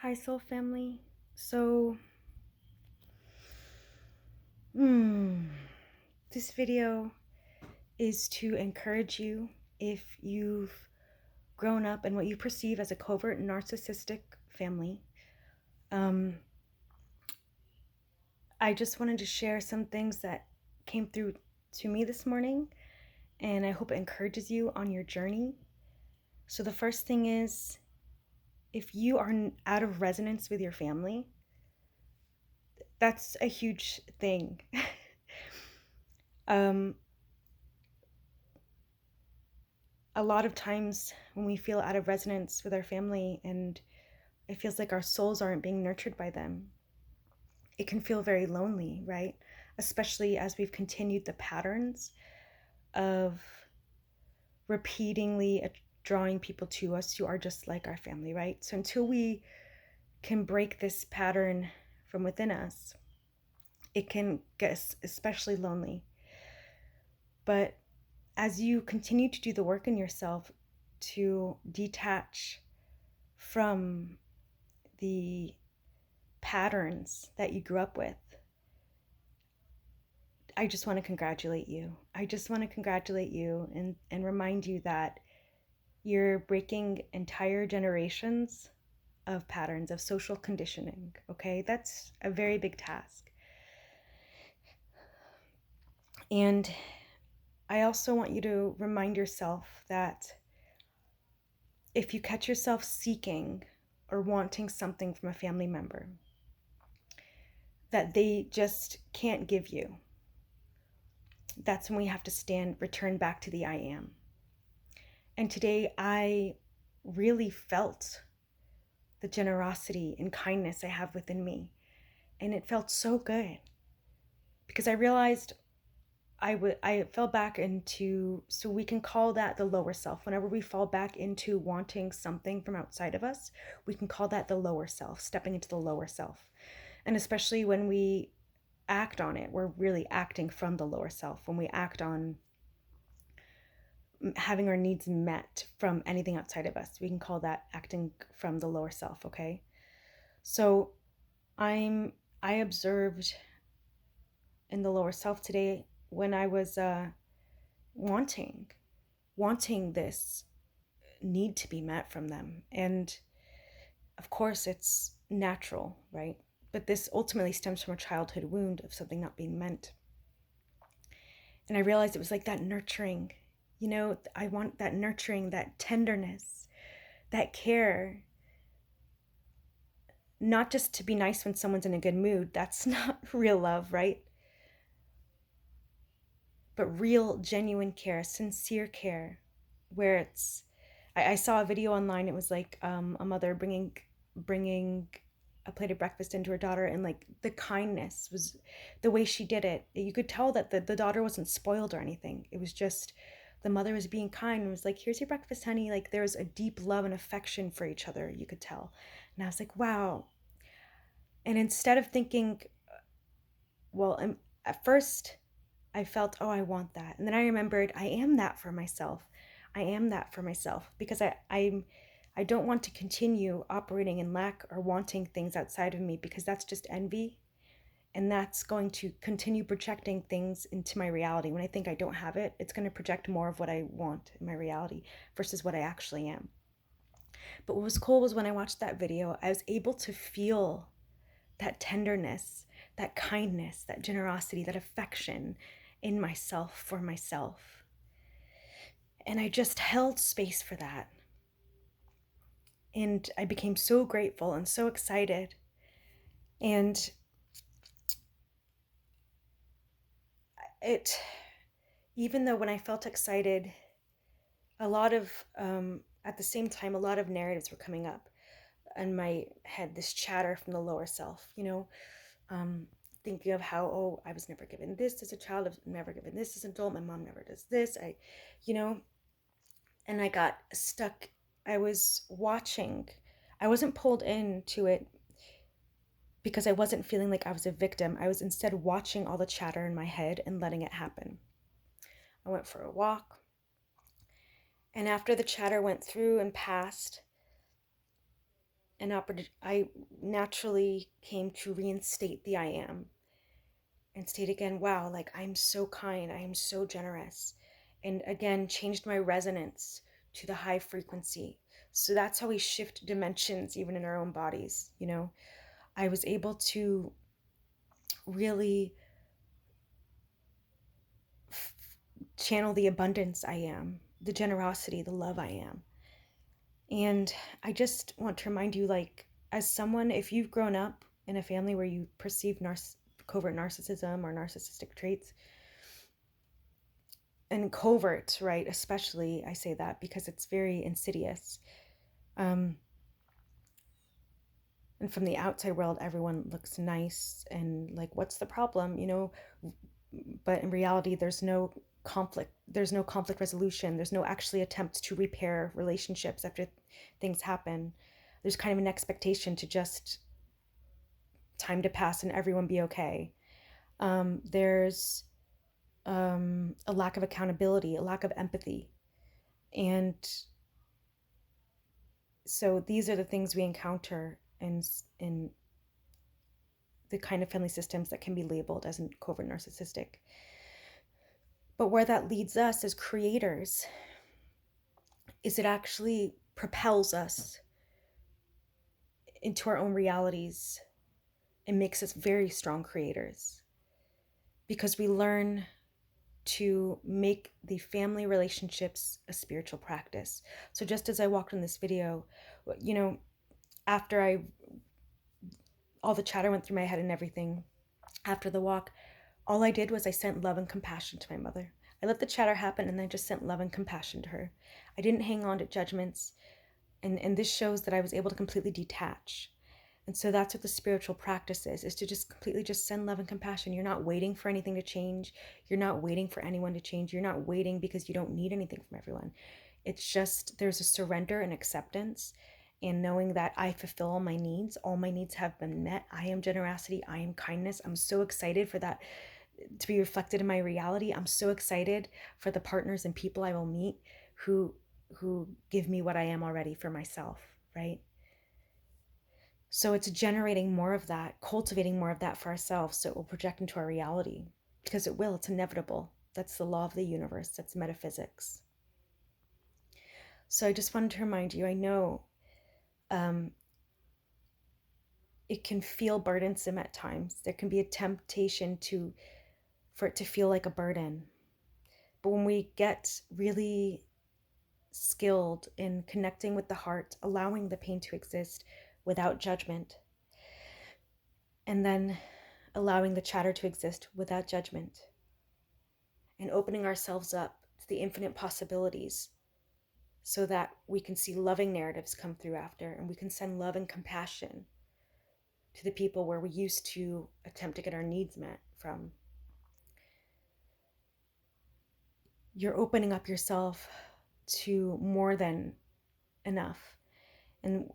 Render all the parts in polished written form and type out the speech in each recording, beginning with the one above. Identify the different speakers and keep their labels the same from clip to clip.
Speaker 1: Hi, soul family. So, this video is to encourage you if you've grown up in what you perceive as a covert narcissistic family. I just wanted to share some things that came through to me this morning, and I hope it encourages you on your journey. So, the first thing is if you are out of resonance with your family, that's a huge thing. um, a lot of times when we feel out of resonance with our family and it feels like our souls aren't being nurtured by them, it can feel very lonely, right? Especially as we've continued the patterns of repeatedly drawing people to us who are just like our family, right? So until we can break this pattern from within us, it can get us especially lonely. But as you continue to do the work in yourself to detach from the patterns that you grew up with, I just want to congratulate you. I just want to congratulate you and remind you that you're breaking entire generations of patterns of social conditioning, okay? That's a very big task. And I also want you to remind yourself that if you catch yourself seeking or wanting something from a family member that they just can't give you, that's when we have to return back to the I am. And today I really felt the generosity and kindness I have within me. And it felt so good because I realized I fell back into, so we can call that the lower self. Whenever we fall back into wanting something from outside of us, we can call that the lower self, stepping into the lower self. And especially when we act on it, we're really acting from the lower self. When we act on having our needs met from anything outside of us, we can call that acting from the lower self, okay? So I observed in the lower self today when I was wanting this need to be met from them. And of course it's natural, right? But this ultimately stems from a childhood wound of something not being meant. And I realized it was like that nurturing, I want that nurturing, that tenderness, that care, not just to be nice when someone's in a good mood. That's not real love, right? But real, genuine care, sincere care, where I saw a video online. It was like a mother bringing a plate of breakfast into her daughter, and like the kindness was the way she did it. You could tell that the daughter wasn't spoiled or anything. It was just the mother was being kind and was like, here's your breakfast, honey. Like there was a deep love and affection for each other, you could tell. And I was like, wow. And instead of thinking, well, at first I felt, oh, I want that. And then I remembered I am that for myself. I am that for myself because I don't want to continue operating in lack or wanting things outside of me, because that's just envy. And that's going to continue projecting things into my reality. When I think I don't have it, it's going to project more of what I want in my reality versus what I actually am. But what was cool was when I watched that video, I was able to feel that tenderness, that kindness, that generosity, that affection in myself for myself. And I just held space for that. And I became so grateful and so excited. And it, even though when I felt excited, a lot of, at the same time, a lot of narratives were coming up in my head, this chatter from the lower self, um, thinking of how, oh, I was never given this as a child, I was never given this as an adult, my mom never does this, you know, and I got stuck. I was watching, I wasn't pulled into it because I wasn't feeling like I was a victim. I was instead watching all the chatter in my head and letting it happen. I went for a walk, and after the chatter went through and passed, I naturally came to reinstate the I am and state again, wow, like I'm so kind, I am so generous. And again, changed my resonance to the high frequency. So that's how we shift dimensions, even in our own bodies. I was able to really f- channel the abundance I am, the generosity, the love I am. And I just want to remind you, like, as someone, if you've grown up in a family where you perceive covert narcissism or narcissistic traits, and covert, right? Especially, I say that because it's very insidious. Um, and from the outside world, everyone looks nice and like, what's the problem? But in reality, there's no conflict resolution, there's no actually attempt to repair relationships after things happen. There's kind of an expectation to just time to pass and everyone be okay. There's a lack of accountability, a lack of empathy. And so these are the things we encounter in the kind of family systems that can be labeled as covert narcissistic. But where that leads us as creators is it actually propels us into our own realities and makes us very strong creators, because we learn to make the family relationships a spiritual practice. So just as I walked in this video, after all the chatter went through my head and everything, after the walk, all I did was I sent love and compassion to my mother. I let the chatter happen and I just sent love and compassion to her. I didn't hang on to judgments. And this shows that I was able to completely detach. And so that's what the spiritual practice is to just completely just send love and compassion. You're not waiting for anything to change. You're not waiting for anyone to change. You're not waiting because you don't need anything from everyone. It's just there's a surrender and acceptance and knowing that I fulfill all my needs. All my needs have been met. I am generosity. I am kindness. I'm so excited for that to be reflected in my reality. I'm so excited for the partners and people I will meet who give me what I am already for myself, right? So it's generating more of that, cultivating more of that for ourselves so it will project into our reality, because it will, it's inevitable. That's the law of the universe, that's metaphysics. So I just wanted to remind you, I know it can feel burdensome at times. There can be a temptation for it to feel like a burden. But when we get really skilled in connecting with the heart, allowing the pain to exist without judgment, and then allowing the chatter to exist without judgment, and opening ourselves up to the infinite possibilities so that we can see loving narratives come through after, and we can send love and compassion to the people where we used to attempt to get our needs met from. You're opening up yourself to more than enough. And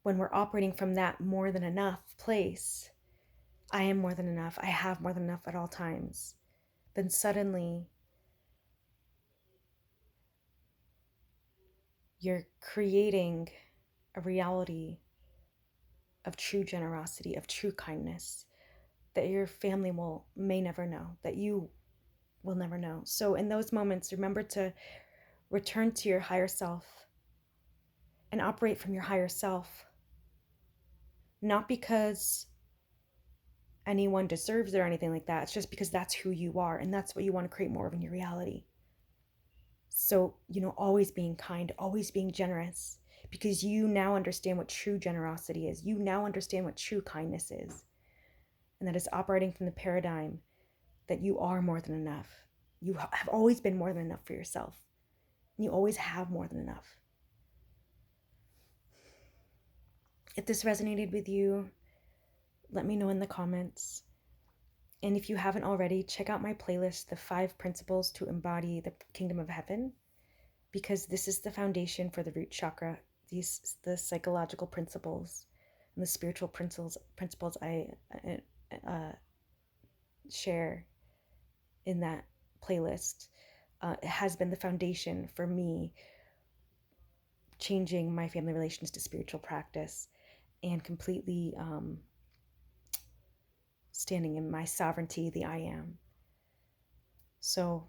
Speaker 1: when we're operating from that more than enough place, I am more than enough, I have more than enough at all times, then suddenly you're creating a reality of true generosity, of true kindness that your family may never know, that you will never know. So in those moments, remember to return to your higher self and operate from your higher self, not because anyone deserves it or anything like that. It's just because that's who you are and that's what you want to create more of in your reality. So, always being kind, always being generous, because you now understand what true generosity is. You now understand what true kindness is. And that is operating from the paradigm that you are more than enough. You have always been more than enough for yourself. You always have more than enough. If this resonated with you, let me know in the comments. And if you haven't already, check out my playlist, The 5 Principles to Embody the Kingdom of Heaven, because this is the foundation for the root chakra. The psychological principles and the spiritual principles I share in that playlist. It has been the foundation for me changing my family relations to spiritual practice. and completely standing in my sovereignty, the I am. So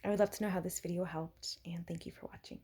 Speaker 1: I would love to know how this video helped, and thank you for watching.